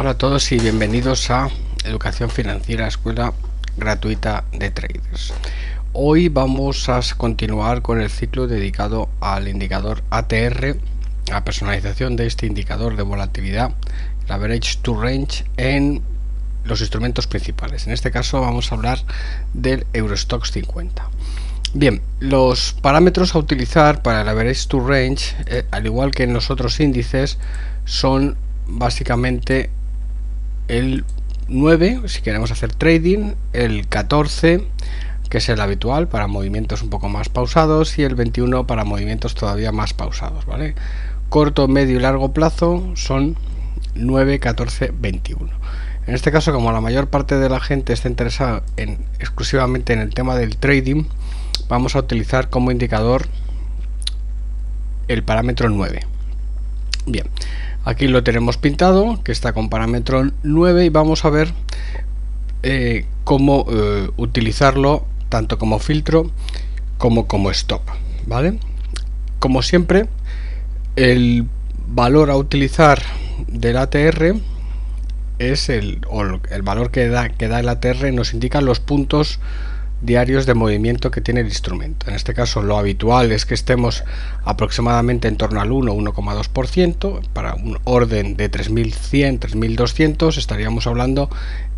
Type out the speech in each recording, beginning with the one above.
Hola a todos y bienvenidos a Educación Financiera, Escuela Gratuita de Traders. Hoy vamos a continuar con el ciclo dedicado al indicador ATR, la personalización de este indicador de volatilidad, el Average to Range, en los instrumentos principales. En este caso vamos a hablar del Eurostoxx 50. Bien, los parámetros a utilizar para el Average to Range, al igual que en los otros índices, son básicamente el 9 si queremos hacer trading, el 14 que es el habitual para movimientos un poco más pausados y el 21 para movimientos todavía más pausados, ¿vale? Corto, medio y largo plazo son 9, 14, 21. En este caso, como la mayor parte de la gente está interesada exclusivamente en el tema del trading, vamos a utilizar como indicador el parámetro 9. Bien, aquí lo tenemos pintado, que está con parámetro 9, y vamos a ver cómo utilizarlo tanto como filtro como stop, ¿vale? Como siempre, el valor a utilizar del ATR es el valor que da el ATR nos indica los puntos diarios de movimiento que tiene el instrumento. En este caso, lo habitual es que estemos aproximadamente en torno al 1,2%. Para un orden de 3100, 3200 estaríamos hablando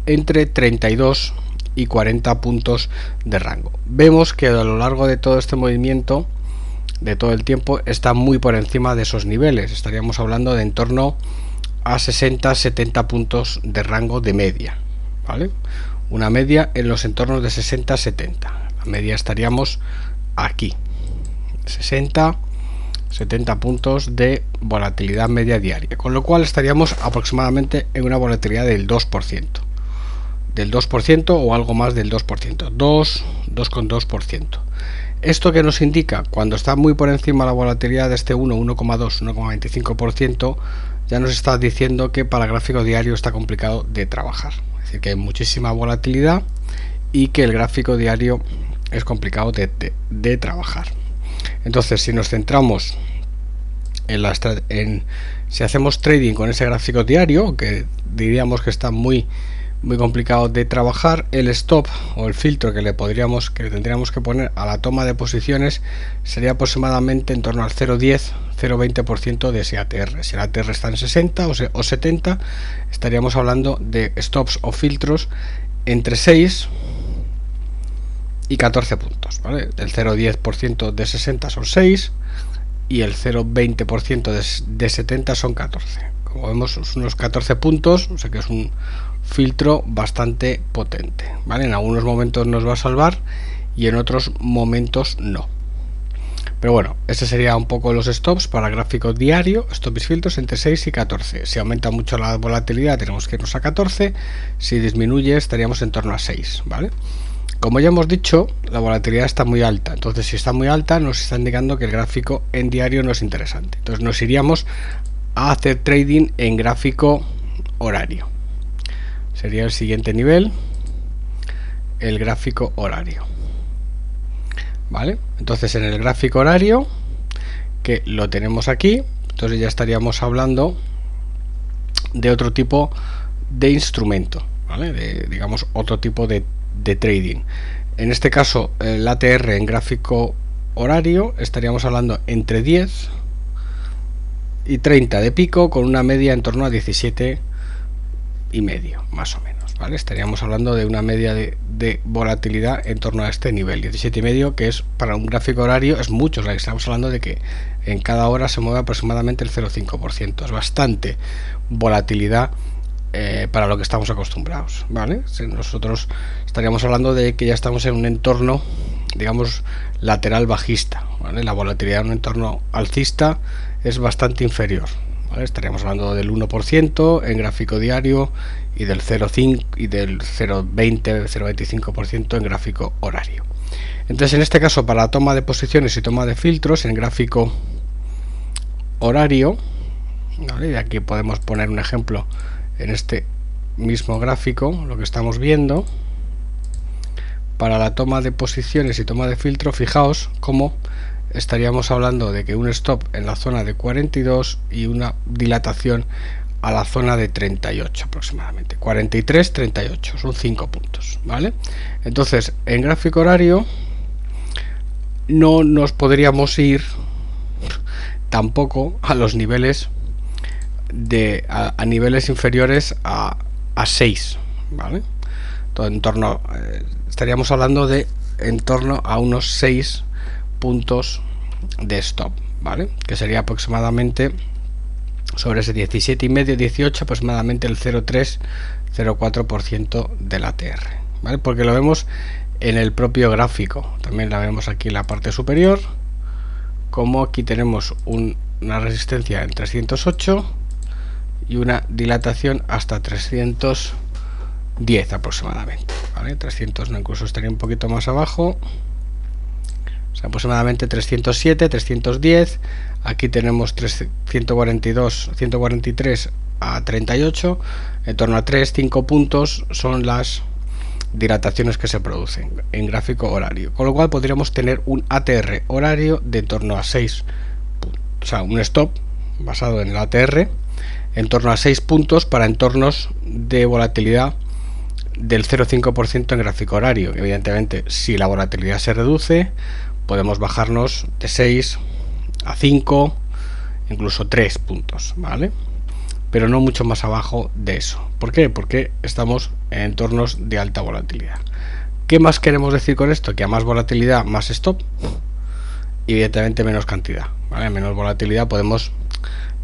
entre 32 y 40 puntos de rango. Vemos que a lo largo de todo este movimiento, de todo el tiempo, está muy por encima de esos niveles. Estaríamos hablando de en torno a 60-70 puntos de rango de media, ¿vale? Una media en los entornos de 60-70. La media estaríamos aquí, 60-70 puntos de volatilidad media diaria, con lo cual estaríamos aproximadamente en una volatilidad del 2%. Del 2% o algo más del 2%, 2,2%. ¿Esto que nos indica? Cuando está muy por encima la volatilidad de este 1,2, 1,25%, ya nos está diciendo que para el gráfico diario está complicado de trabajar. Es decir, que hay muchísima volatilidad y que el gráfico diario es complicado de trabajar. Entonces, si nos centramos si hacemos trading con ese gráfico diario, que diríamos que está muy complicado de trabajar, el stop o el filtro que le tendríamos que poner a la toma de posiciones sería aproximadamente en torno al 0,10, 0,20% de ese ATR. Si el ATR está en 60 o 70, estaríamos hablando de stops o filtros entre 6 y 14 puntos, ¿vale? El 0,10% de 60 son 6 y el 0,20% de 70 son 14. Como vemos, son unos 14 puntos, o sea que es un filtro bastante potente, ¿vale? En algunos momentos nos va a salvar y en otros momentos no. Pero bueno, ese sería un poco los stops para el gráfico diario, stops y filtros entre 6 y 14. Si aumenta mucho la volatilidad tenemos que irnos a 14, si disminuye estaríamos en torno a 6, ¿vale? Como ya hemos dicho, la volatilidad está muy alta, entonces si está muy alta nos está indicando que el gráfico en diario no es interesante. Entonces nos iríamos a hacer trading en gráfico horario. Sería el siguiente nivel, el gráfico horario, ¿vale? Entonces en el gráfico horario, que lo tenemos aquí, entonces ya estaríamos hablando de otro tipo de instrumento, ¿vale? Digamos otro tipo de trading. En este caso, el ATR en gráfico horario estaríamos hablando entre 10 y 30 de pico, con una media en torno a 17 y medio, más o menos, ¿vale? Estaríamos hablando de una media de volatilidad en torno a este nivel, 17 y medio, que es para un gráfico horario es mucho. O sea, estamos hablando de que en cada hora se mueve aproximadamente el 0,5%. Es bastante volatilidad para lo que estamos acostumbrados, ¿vale? Nosotros estaríamos hablando de que ya estamos en un entorno, digamos, lateral bajista, ¿vale? La volatilidad en un entorno alcista es bastante inferior, ¿vale? Estaríamos hablando del 1% en gráfico diario y del 0,5 y del 0,20, 0,25% en gráfico horario. Entonces, en este caso, para la toma de posiciones y toma de filtros en gráfico horario, ¿vale? Y aquí podemos poner un ejemplo en este mismo gráfico, lo que estamos viendo. Para la toma de posiciones y toma de filtro, fijaos cómo estaríamos hablando de que un stop en la zona de 42 y una dilatación a la zona de 38 aproximadamente, 43, 38, son 5 puntos, ¿vale? Entonces, en gráfico horario no nos podríamos ir tampoco a los niveles a niveles inferiores a 6, ¿vale? Todo en torno, estaríamos hablando de en torno a unos 6 puntos de stop, ¿vale? Que sería aproximadamente sobre ese 17,5, 18, aproximadamente el 0,3-0,4% del ATR, ¿vale? Porque lo vemos en el propio gráfico, también la vemos aquí en la parte superior, como aquí tenemos una resistencia en 308 y una dilatación hasta 310 aproximadamente, ¿vale? 300 no, incluso estaría un poquito más abajo, o sea, aproximadamente 307, 310. Aquí tenemos 142, 143 a 38, en torno a 3-5 puntos son las dilataciones que se producen en gráfico horario, con lo cual podríamos tener un ATR horario de en torno a 6 puntos, o sea, un stop basado en el ATR en torno a 6 puntos para entornos de volatilidad del 0,5% en gráfico horario. Evidentemente, si la volatilidad se reduce, podemos bajarnos de 6 a 5, incluso 3 puntos, ¿vale? Pero no mucho más abajo de eso. ¿Por qué? Porque estamos en entornos de alta volatilidad. ¿Qué más queremos decir con esto? Que a más volatilidad, más stop, y evidentemente menos cantidad, ¿vale? A menos volatilidad podemos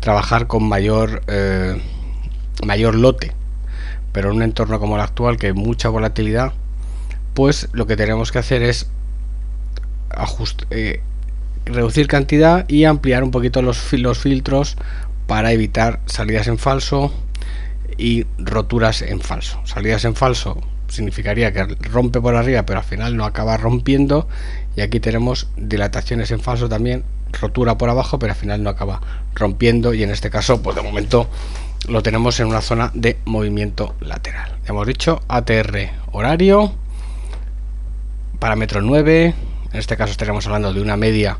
trabajar con mayor lote, pero en un entorno como el actual, que hay mucha volatilidad, pues lo que tenemos que hacer es reducir cantidad y ampliar un poquito los filtros para evitar salidas en falso y roturas en falso. Salidas en falso significaría que rompe por arriba pero al final no acaba rompiendo, y aquí tenemos dilataciones en falso también, rotura por abajo pero al final no acaba rompiendo, y en este caso pues de momento lo tenemos en una zona de movimiento lateral. Hemos dicho ATR horario, parámetro 9, en este caso estaríamos hablando de una media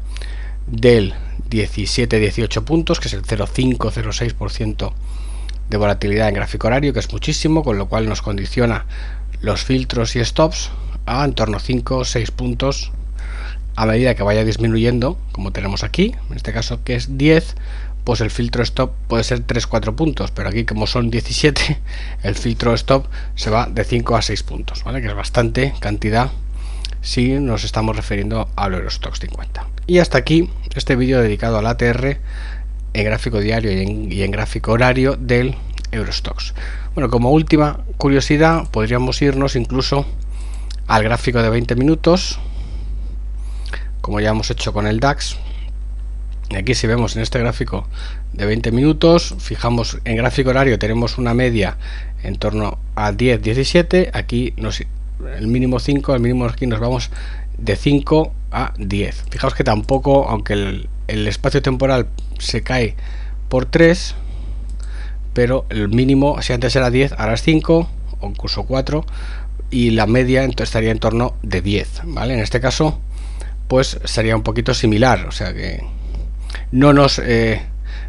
del 17-18 puntos, que es el 0,5-0,6% de volatilidad en gráfico horario, que es muchísimo, con lo cual nos condiciona los filtros y stops a en torno a 5-6 puntos a medida que vaya disminuyendo, como tenemos aquí, en este caso que es 10, pues el filtro stop puede ser 3-4 puntos, pero aquí como son 17, el filtro stop se va de 5 a 6 puntos, ¿vale? Que es bastante cantidad si nos estamos refiriendo al Eurostoxx 50. Y hasta aquí este vídeo dedicado al ATR en gráfico diario y en gráfico horario del Eurostoxx. Bueno, como última curiosidad, podríamos irnos incluso al gráfico de 20 minutos, como ya hemos hecho con el DAX. Y aquí, si vemos en este gráfico de 20 minutos, fijamos en gráfico horario, tenemos una media en torno a 10-17, aquí el mínimo 5, el mínimo aquí nos vamos de 5 a 10. Fijaos que tampoco, aunque el espacio temporal se cae por 3, pero el mínimo, si antes era 10, ahora es 5 o incluso 4, y la media entonces estaría en torno de 10, ¿vale? En este caso pues sería un poquito similar, o sea que no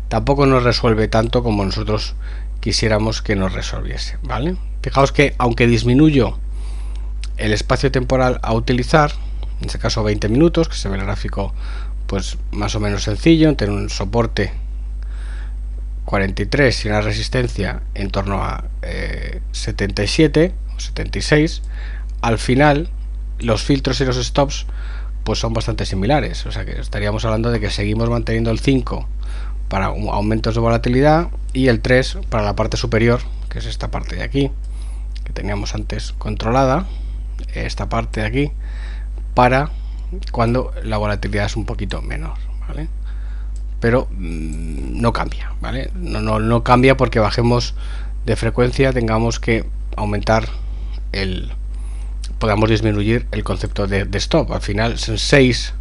tampoco nos resuelve tanto como nosotros quisiéramos que nos resolviese, ¿vale? Fijaos que aunque disminuyo el espacio temporal a utilizar, en este caso 20 minutos, que se ve el gráfico pues más o menos sencillo, tiene un soporte 43 y una resistencia en torno a 77 o 76, al final los filtros y los stops pues son bastante similares, o sea que estaríamos hablando de que seguimos manteniendo el 5 para aumentos de volatilidad y el 3 para la parte superior, que es esta parte de aquí que teníamos antes controlada, esta parte de aquí, para cuando la volatilidad es un poquito menor, ¿vale? Pero no cambia, ¿vale? No cambia porque bajemos de frecuencia, tengamos que aumentar podamos disminuir el concepto de stop. Al final son 6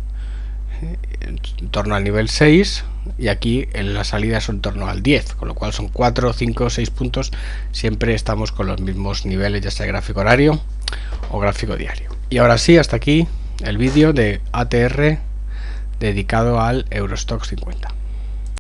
en torno al nivel 6, y aquí en la salida son en torno al 10, con lo cual son 4, 5, 6 puntos. Siempre estamos con los mismos niveles, ya sea gráfico horario o gráfico diario. Y ahora sí, hasta aquí el vídeo de ATR dedicado al Eurostoxx 50.